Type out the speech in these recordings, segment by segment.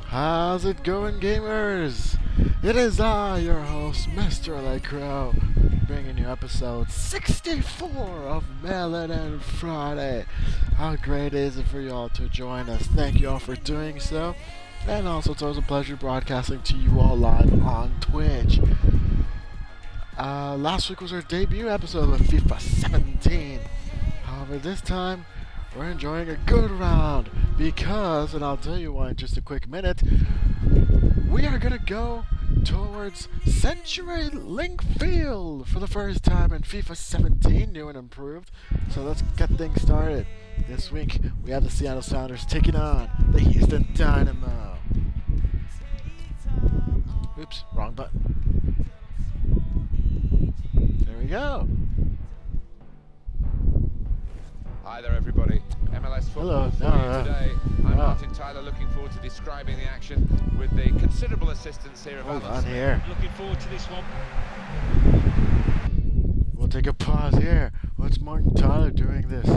How's it going, gamers? It is I, your host, Mr. LeCrow, bringing you episode 64 of Melon and Friday. How great is it for y'all to join us? Thank you all for doing so. And also, it's always a pleasure broadcasting to you all live on Twitch. Last week was our debut episode of FIFA 17. However, this time, we're enjoying a good round because, and I'll tell you why in just a quick minute, we are going to go towards Century Link Field for the first time in FIFA 17, new and improved. So let's get things started. This week, we have the Seattle Sounders taking on the Houston Dynamo. Oops, wrong button. There we go. Hi there, everybody. MLS football for you today. I'm Martin Tyler, looking forward to describing the action with the considerable assistance here of Hold Alan on Smith. here. Looking forward to this one. We'll take a pause here. What's Martin Tyler doing this?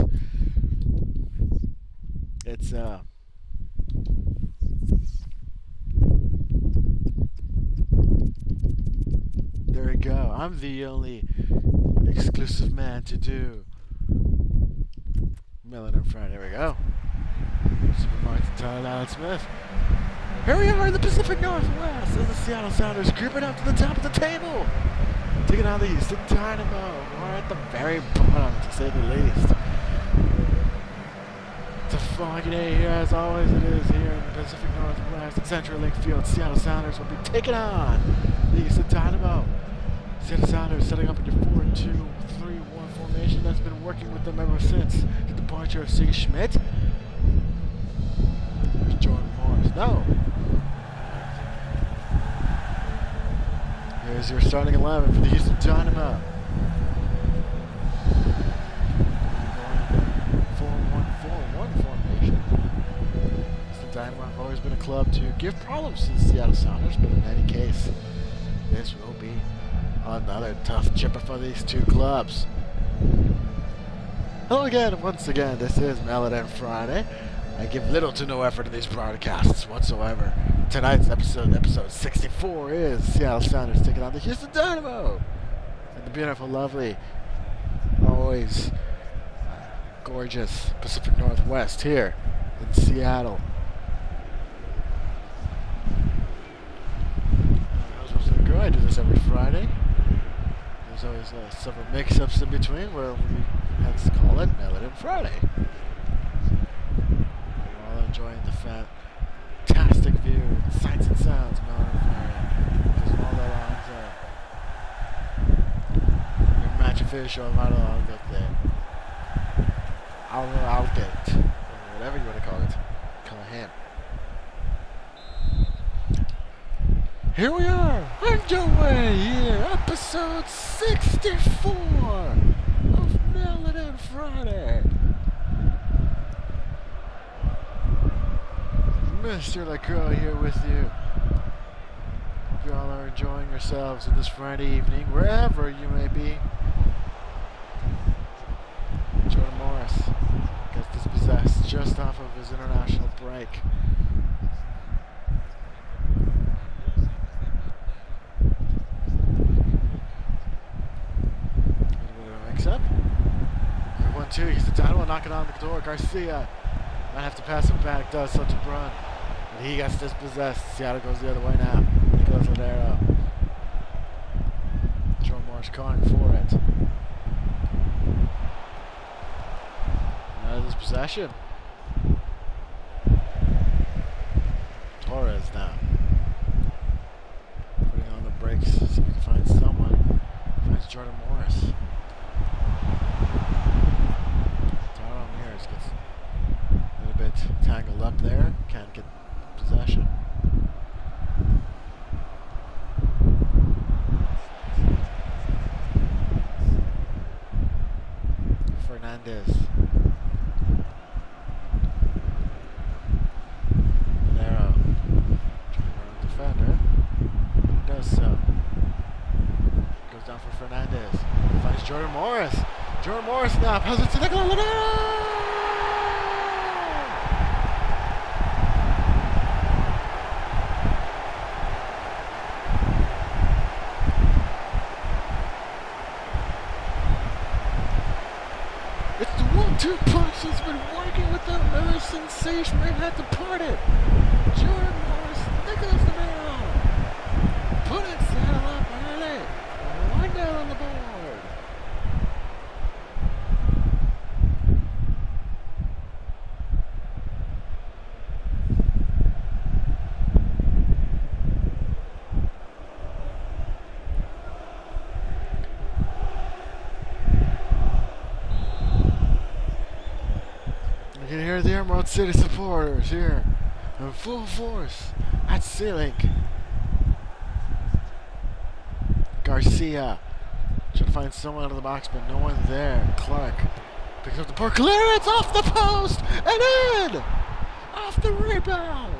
It's there we go. I'm the only exclusive man to do Melon in front. There we go. Super Martin Tyler, Alan Smith. Here we are in the Pacific Northwest as the Seattle Sounders creeping up to the top of the table, taking on the Houston Dynamo. We're at the very bottom, to say the least. It's a foggy day here, as always it is here in the Pacific Northwest at Central Link Field. Seattle Sounders will be taking on the Houston Dynamo. Seattle Sounders setting up in your 4-2-3-1 formation that's been working with them ever since the departure of C. Schmidt. There's Jordan Morris. No. Here's your starting 11 for the Houston Dynamo. 4-1-4-1 formation. Houston Dynamo have always been a club to give problems to the Seattle Sounders, but in any case, this will be another tough chipper for these two clubs. Hello again, once again, this is Melon and Friday. I give little to no effort in these broadcasts whatsoever. Tonight's episode 64, is Seattle Sounders taking on the Houston Dynamo. And the beautiful, lovely, always gorgeous Pacific Northwest here in Seattle. I do this every Friday. There's always several mix-ups in between where we have to call it Melon and Friday. We're all enjoying the fantastic view, sights and sounds, Melon and Friday. Just all the lines your match official, I'll get there. I'll get, or whatever you want to call it. Call him. Here we are, underway here, episode 64 of Melon and Friday. Mr. LeCrow here with you. Hope you all are enjoying yourselves this Friday evening, wherever you may be. Jordan Morris gets dispossessed just off of his international break. Up. 1-2, he's the Dynamo knocking on the door. Garcia might have to pass him back, does so to Brun. But he gets dispossessed. Seattle goes the other way now. Nicolas Ladero. Joe Morris calling for it. Another dispossession. Torres now. Putting on the brakes, see if he can find someone. Finds Jordan Morris. Gets a little bit tangled up there, can't get possession. Fernandez. Valero. Defender. Does so. Goes down for Fernandez. Finds Jordan Morris. Jordan Morris now passes to Nicolas Ladero. 1-0 siege ring had departed. Jordan Morris, Nicholas Dynamo. Put it saddle up early. 1-0 on the board. You can hear the Emerald City supporters here in full force at Sea-Link. Garcia trying to find someone out of the box, but no one's there. Clark picks up the poor clearance off the post and in! Off the rebound!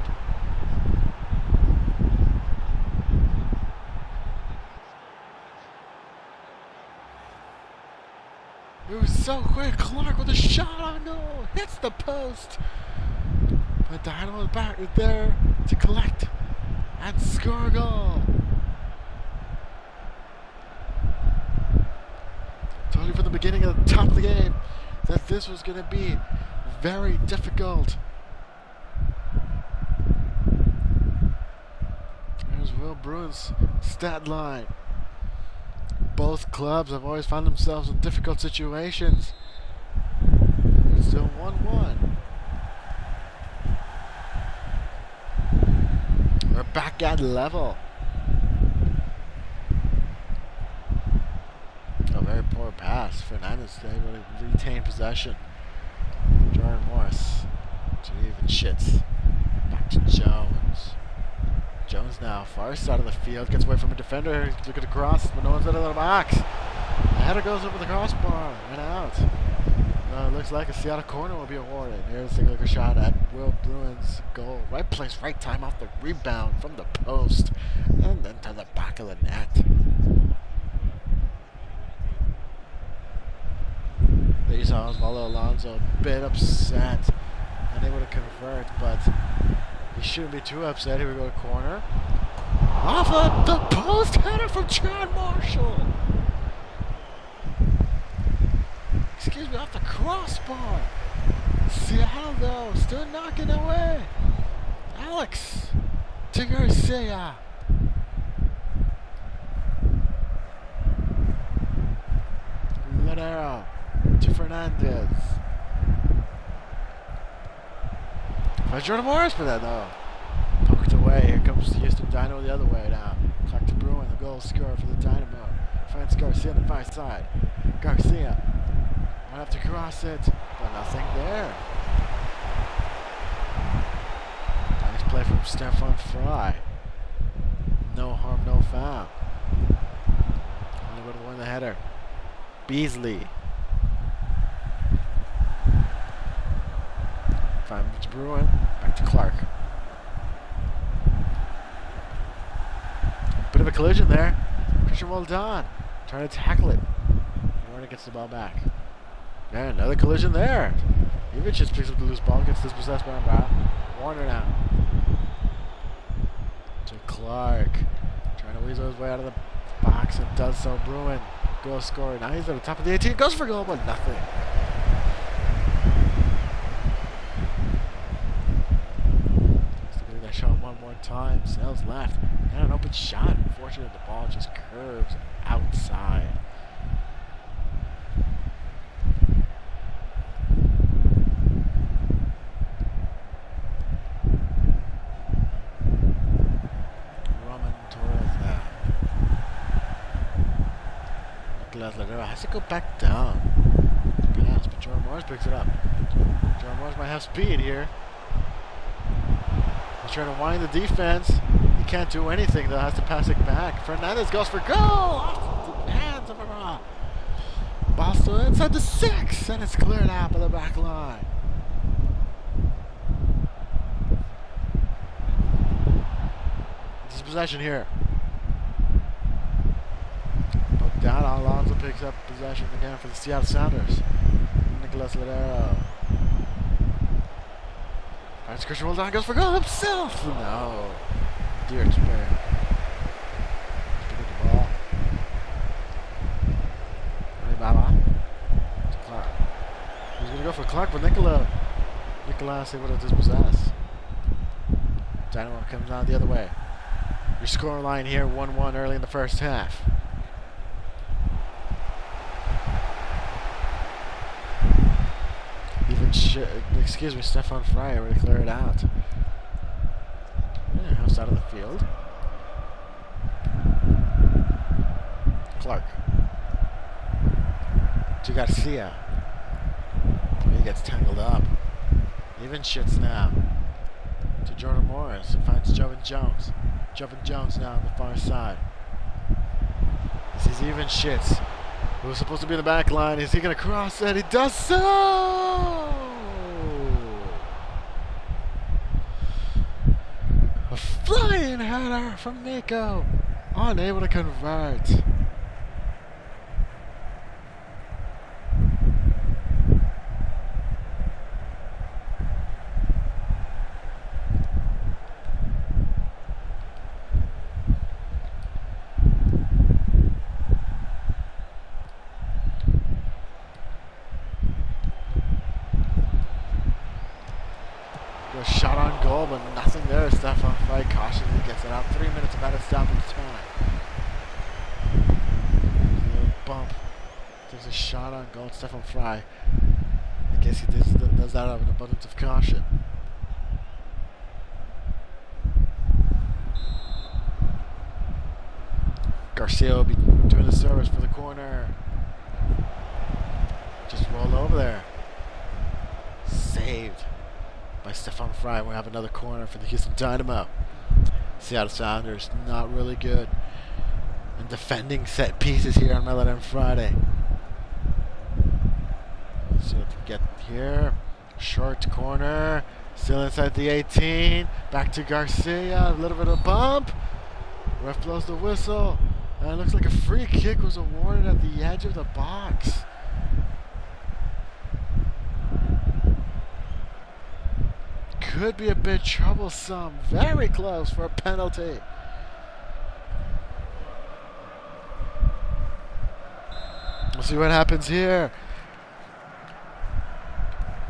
It was so quick. Clark with a shot on goal. Hits the post. But Dynamo back is there to collect and score a goal. Told you from the beginning of the top of the game that this was going to be very difficult. There's Will Bruin's stat line. Both clubs have always found themselves in difficult situations. It's still 1-1. We're back at level. A very poor pass. Fernandez able to retain possession. Jordan Morris to even shits. Back to Jones. Jones now, far side of the field, gets away from a defender. He's looking to cross, but no one's out of the box. The header goes over the crossbar and out. It looks like a Seattle corner will be awarded. Here's a single shot at Will Bruin's goal. Right place, right time off the rebound from the post. And then to the back of the net. These saw Osvaldo Alonso a bit upset. Unable to convert, but he shouldn't be too upset. Here we go to corner. Off of the post header from John Marshall. Excuse me, off the crossbar. Seattle though, still knocking away. Alex to Garcia. Ladero to Fernandez. Jordan Morris for that though. Poked away. Here comes the Houston Dynamo the other way now. Clock to Bruin. The goal scorer for the Dynamo. Finds Garcia on the far side. Garcia might have to cross it, but nothing there. Nice play from Stefan Fry. No harm, no foul. Only would have won the header. Beasley. 5 minutes to Bruin. Back to Clark. Bit of a collision there. Christian Roldan trying to tackle it. Warner gets the ball back. Yeah, another collision there. Even just picks up the loose ball, gets dispossessed by Brown. Warner now. To Clark. Trying to weasel his way out of the box and does so. Bruin. Goal scorer. Now he's at the top of the 18. Goes for goal, but nothing. Shot one more time. Sails left. And an open shot. Unfortunately, the ball just curves outside. Roman Torres now. Nicolas Ladero has to go back down. Pass, but Jordan Morris picks it up. Jordan Morris might have speed here. He's trying to wind the defense. He can't do anything though. Has to pass it back. Fernandez goes for goal off the hands of Aurora. Ball still inside the 6, and it's cleared out by the back line. This is possession here. Poked down. Alonso picks up possession again for the Seattle Sounders. Nicolas Ladero. That's Christian Roldan goes for goal himself. No. Dear spare. Pick up the ball. Baba. To Clark. He's going to go for Clark, but Nicolas glass able to dispossess. Dynamo comes out the other way. Your score line here, 1-1 early in the first half. Excuse me, Stefan Fry already cleared it out. Yeah, house out of the field. Clark. To Garcia. He gets tangled up. Even shits now. To Jordan Morris. It finds Jovan Jones. Jovan Jones now on the far side. This is even shits. Who's supposed to be in the back line? Is he going to cross it? He does so! A flying header from Nico. Unable to convert. A shot on goal, but nothing there. Stefan Fry cautiously gets it out. 3 minutes of added stoppage time. A little bump. There's a shot on goal. Stefan Fry. I guess he does that out of an abundance of caution. Garcia will be doing the service for the corner. Just roll over there. Saved by Stefan Fry. We have another corner for the Houston Dynamo. Seattle Sounders not really good in defending set pieces here on Melon Friday. Let's see what we get here. Short corner, still inside the 18. Back to Garcia. A little bit of bump. Ref blows the whistle, and it looks like a free kick was awarded at the edge of the box. Could be a bit troublesome. Very close for a penalty. We'll see what happens here.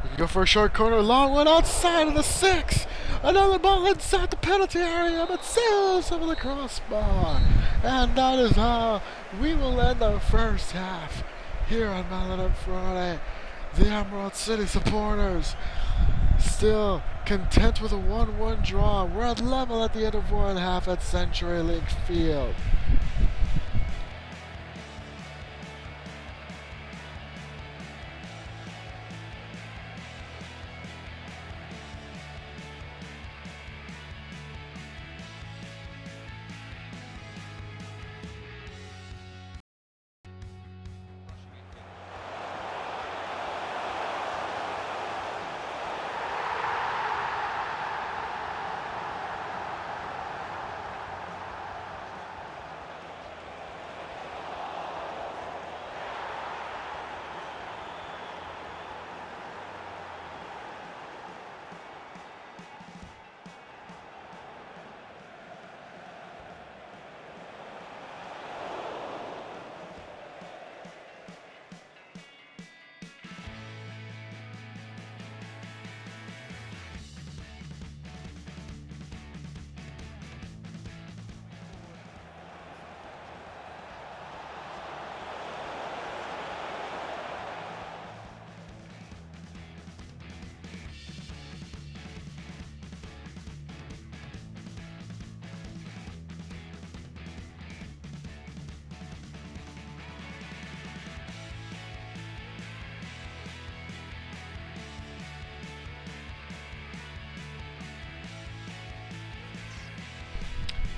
You can go for a short corner. Long one outside of the 6. Another ball inside the penalty area, but sails over the crossbar. And that is how we will end our first half here on Mallet Friday. The Emerald City supporters still content with a 1-1 draw. We're at level at the end of one half at CenturyLink Field.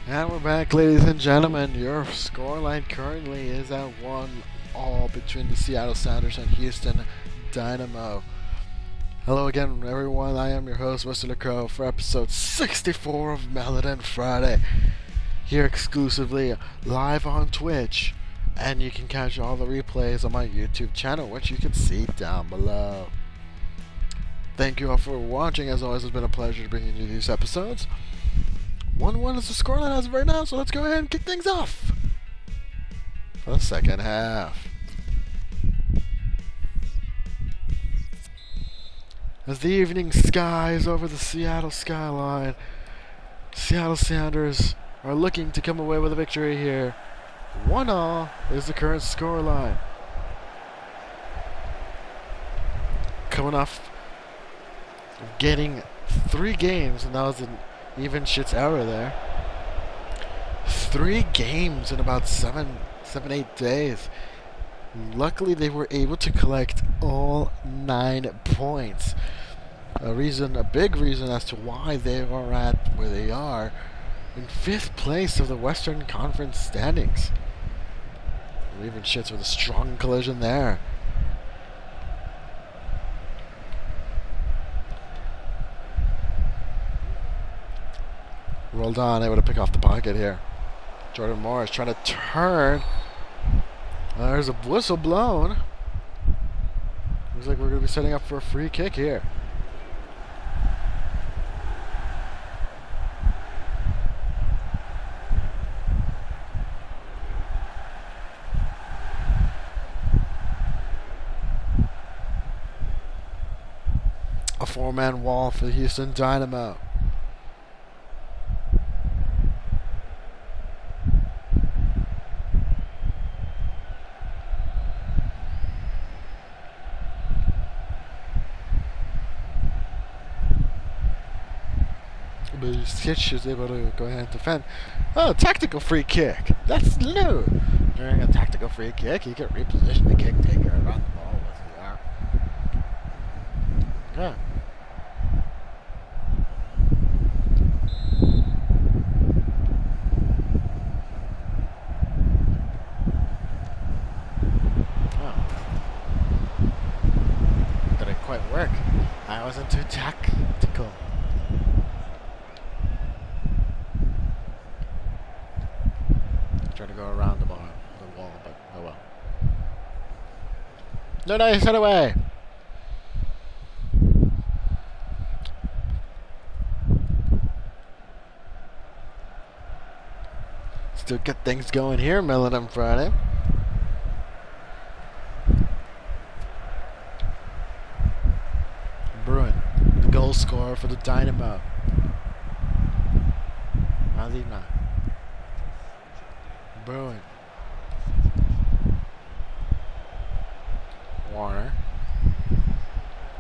And we're back, ladies and gentlemen. Your scoreline currently is at 1-1 between the Seattle Sounders and Houston Dynamo. Hello again, everyone. I am your host, Mr. LeCrow, for episode 64 of Melon Friday. Here exclusively live on Twitch. And you can catch all the replays on my YouTube channel, which you can see down below. Thank you all for watching. As always, it's been a pleasure bringing you these episodes. 1-1 is the scoreline as of right now, so let's go ahead and kick things off for the second half. As the evening sky is over the Seattle skyline, Seattle Sounders are looking to come away with a victory here. 1-1 is the current scoreline. Coming off of getting 3 games, and that was an even shits error there. 3 games in about 7-8 days. Luckily, they were able to collect all 9 points. A big reason as to why they are at where they are in 5th place of the Western Conference standings. Even shits with a strong collision there. Rolled on, able to pick off the pocket here. Jordan Morris trying to turn. There's a whistle blown. Looks like we're going to be setting up for a free kick here. A 4-man wall for the Houston Dynamo. Stitch is able to go ahead and defend. Oh, tactical free kick. That's new. During a tactical free kick, you can reposition the kick taker around the ball with the arm. Yeah. Oh. Didn't quite work. I wasn't too tactical. Trying to go around the wall, but oh well. No, he's head away. Still get things going here, Millennium Friday. Bruin, the goal scorer for the Dynamo. Malina. Bruin. Warner.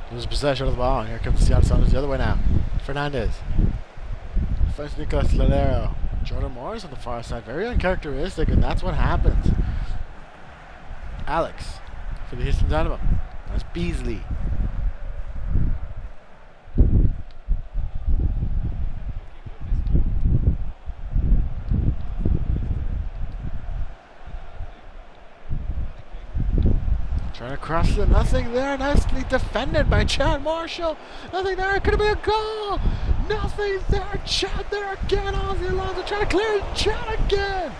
Loses possession of the ball. Here comes the Seattle Sounders the other way now. Fernandez. First Nicolas LeCrow. Jordan Morris on the far side. Very uncharacteristic, and that's what happens. Alex for the Houston Dynamo. That's Beasley. Trying to cross it, nothing there. Nicely defended by Chad Marshall. Nothing there. It could have been a goal. Nothing there. Chad there again. Ozzy Alonso trying to clear it. Chad again.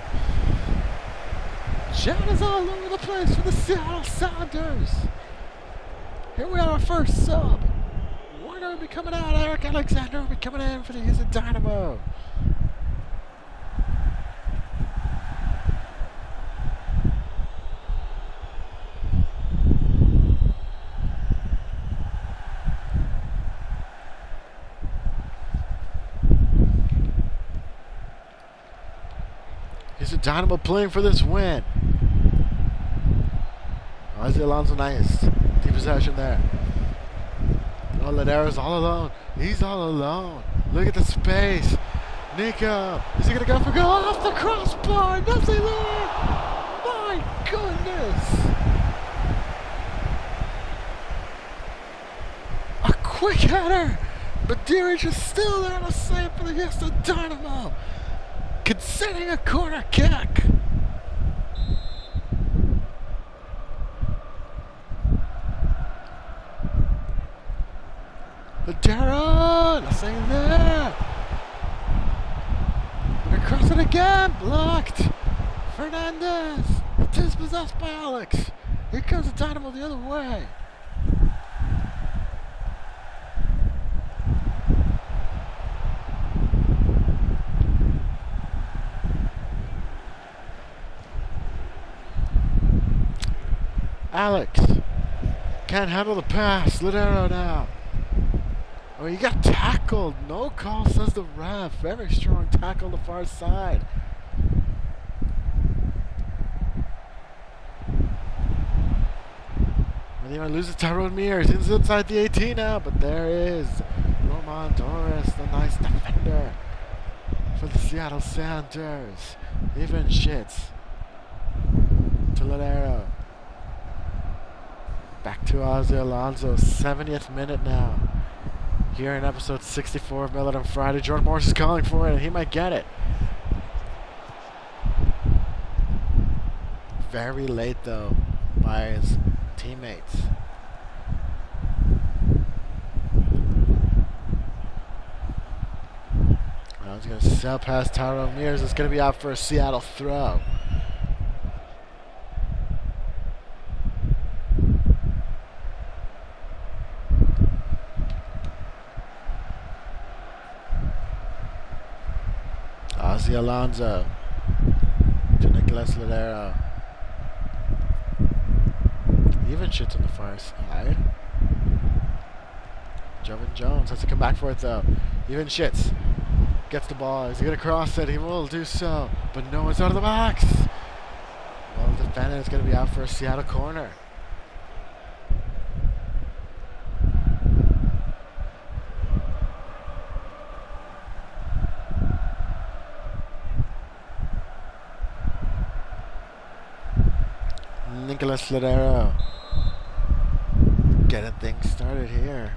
Chad is all over the place for the Seattle Sounders. Here we are, our first sub. Warner will be coming out. Eric Alexander will be coming in for the Houston Dynamo. Here's the Dynamo playing for this win. Ozzy Alonso, nice. Deep possession there. Oh, Ladera's all alone. He's all alone. Look at the space. Nico. Is he going to go for goal? Off the crossbar. Nothing there. My goodness. A quick header. But Deerich is still there to save for the Houston Dynamo. Considering a corner kick. Ladera, nothing there. Gonna cross it again, blocked. Fernandez, dispossessed by Alex. Here comes the Dynamo the other way. Alex can't handle the pass. Ladera now. Oh, he got tackled. No call, says the ref. Very strong tackle on the far side. And he loses Tyrone Mears. He's inside the 18 now, but there is Roman Torres, the nice defender for the Seattle Sounders. Even shits. To Ladero. Back to Ozzy Alonso. 70th minute now. Here in episode 64 of Millet on Friday. Jordan Morris is calling for it, and he might get it. Very late, though, by his teammates. Now he's going to sail past Tyrone Mears. It's going to be out for a Seattle throw. Ozzy Alonso to Nicolas Ladero. Even shits on the far side. Jovan Jones has to come back for it though. Even shits. Gets the ball. Is he going to cross it? He will do so. But no one's out of the box. Well defended. It's going to be out for a Seattle corner. Nicolas Ladero getting things started here.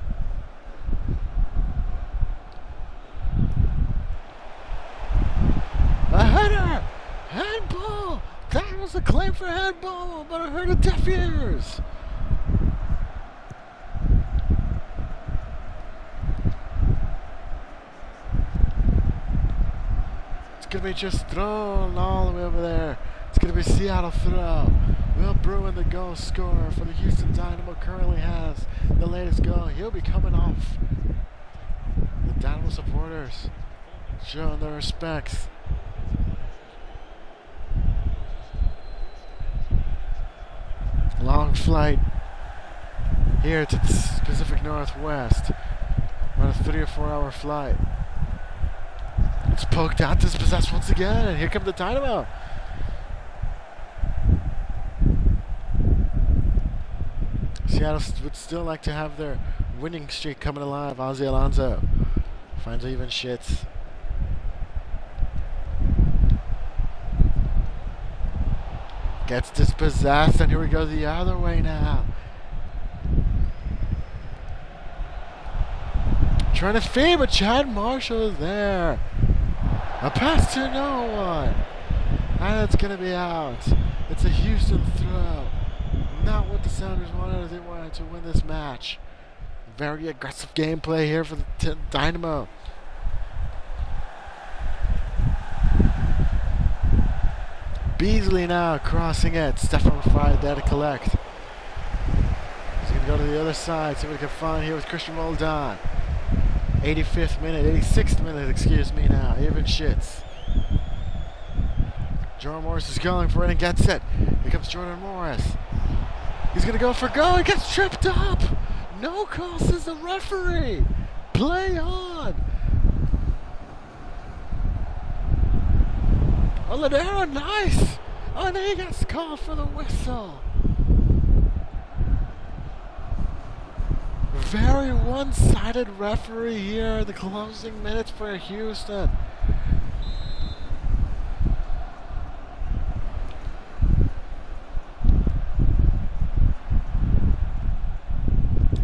A header! Handball! That was a claim for handball, but I heard of deaf ears. It's going to be just thrown all the way over there. It's going to be Seattle throw. Will Bruin, the goal scorer for the Houston Dynamo, currently has the latest goal. He'll be coming off. The Dynamo supporters showing their respects. Long flight here to the Pacific Northwest. About a 3 or 4 hour flight. It's poked out, dispossessed once again, and here come the Dynamo. Seattle would still like to have their winning streak coming alive. Ozzy Alonso finds even shits. Gets dispossessed, and here we go the other way now. Trying to feed, but Chad Marshall is there. A pass to no one. And it's going to be out. It's a Houston throw. Not what the Sounders wanted. They wanted to win this match. Very aggressive gameplay here for the Dynamo. Beasley now crossing it. Stefan Fry there to collect. He's going to go to the other side. See what he can find here with Christian Roldan. 85th minute, 86th minute, excuse me now. Even shits. Jordan Morris is going for it and gets it. Here comes Jordan Morris. He's going to go for goal. He gets tripped up. No call, says the referee. Play on. Oh, Ladero, nice. Oh, and he gets called for the whistle. Very one-sided referee here in the closing minutes for Houston.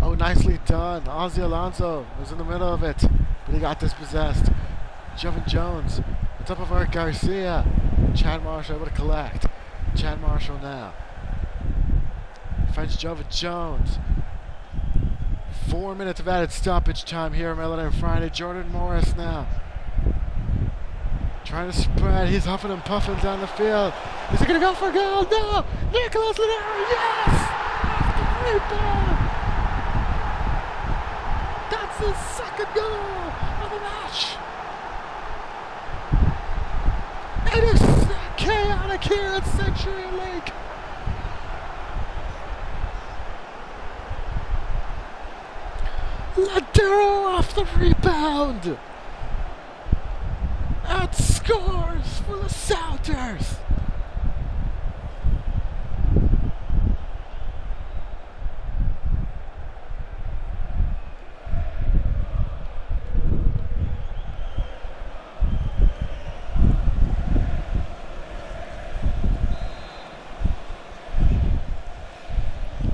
Oh, nicely done. Ozzy Alonso was in the middle of it, but he got dispossessed. Jovan Jones on top of Art Garcia. Chad Marshall able to collect. Chad Marshall now finds Jovan Jones. 4 minutes of added stoppage time here, Melody on Friday. Jordan Morris now trying to spread. He's huffing and puffing down the field. Is he going to go for a goal? No! Nicolas Ladero, yes! Great ball! That's the second goal of the match. It is chaotic here at Century Lake. Ladero off off the rebound and scores for the Sounders.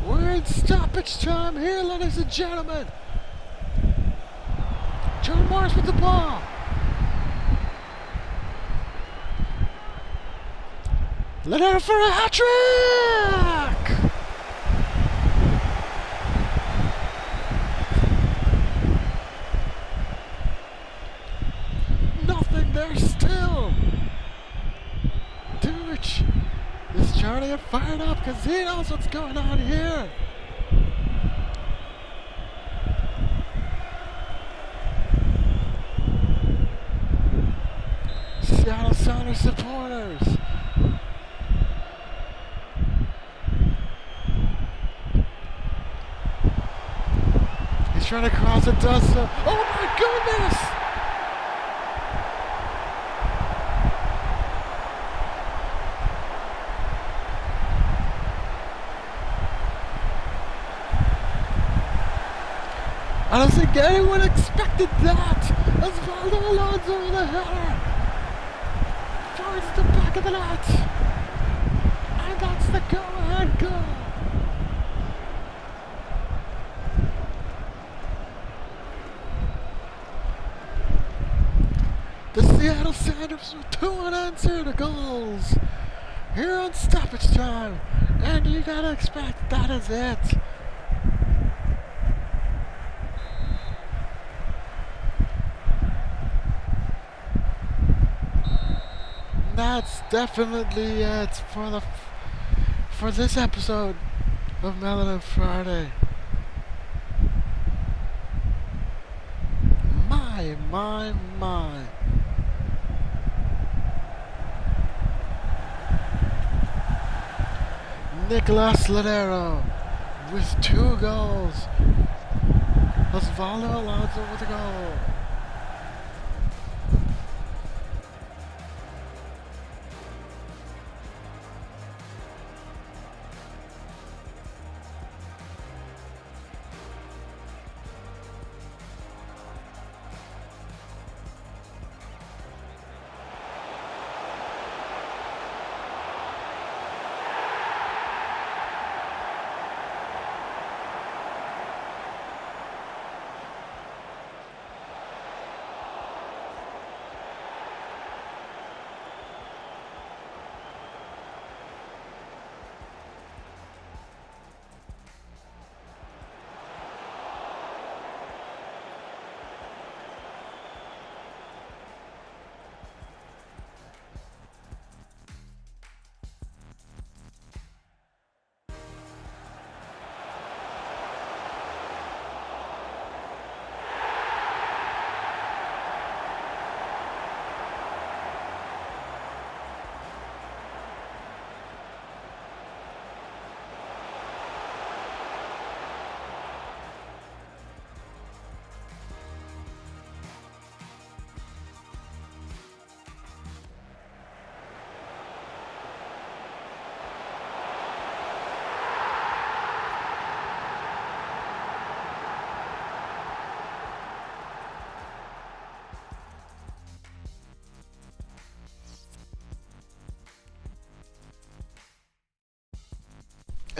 We're in stoppage time here, ladies and gentlemen. John Morris with the ball. Ladera for a hat trick! Nothing there still. Duch is trying to get fired up because he knows what's going on here. Seattle Sounders supporters. He's trying to cross it, does so. Oh my goodness! I don't think anyone expected that. Osvaldo Alonso with a header. Towards the back of the net. And that's the go-ahead goal. The Seattle Sounders with 2 unanswered goals here on stoppage time. And you gotta expect that is it. That's definitely it for this episode of Melanin Friday. My. Nicolas Ladero with 2 goals. Osvaldo Alonso with a goal.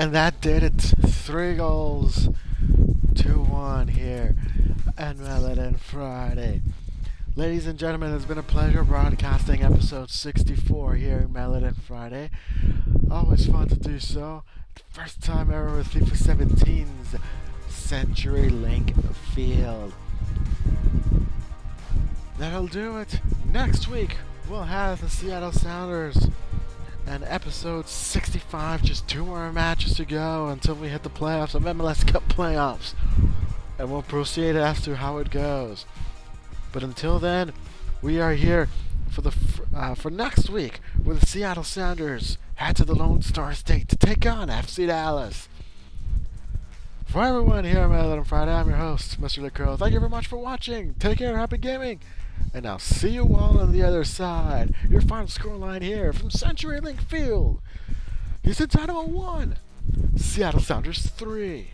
And that did it. 3 goals to 1 here at Melanin Friday. Ladies and gentlemen, it's been a pleasure broadcasting episode 64 here in Melanin Friday. Always fun to do so. The first time ever with FIFA 17's CenturyLink Field. That'll do it. Next week, we'll have the Seattle Sounders. And episode 65, just 2 more matches to go until we hit the playoffs of MLS Cup playoffs. And we'll proceed as to how it goes. But until then, we are here for next week, where the Seattle Sounders head to the Lone Star State to take on FC Dallas. For everyone here on Madden Friday, I'm your host, Mr. LeCrow. Thank you very much for watching. Take care, happy gaming, and I'll see you all on the other side. Your final scoreline here from CenturyLink Field. Houston Dynamo 1, Seattle Sounders 3.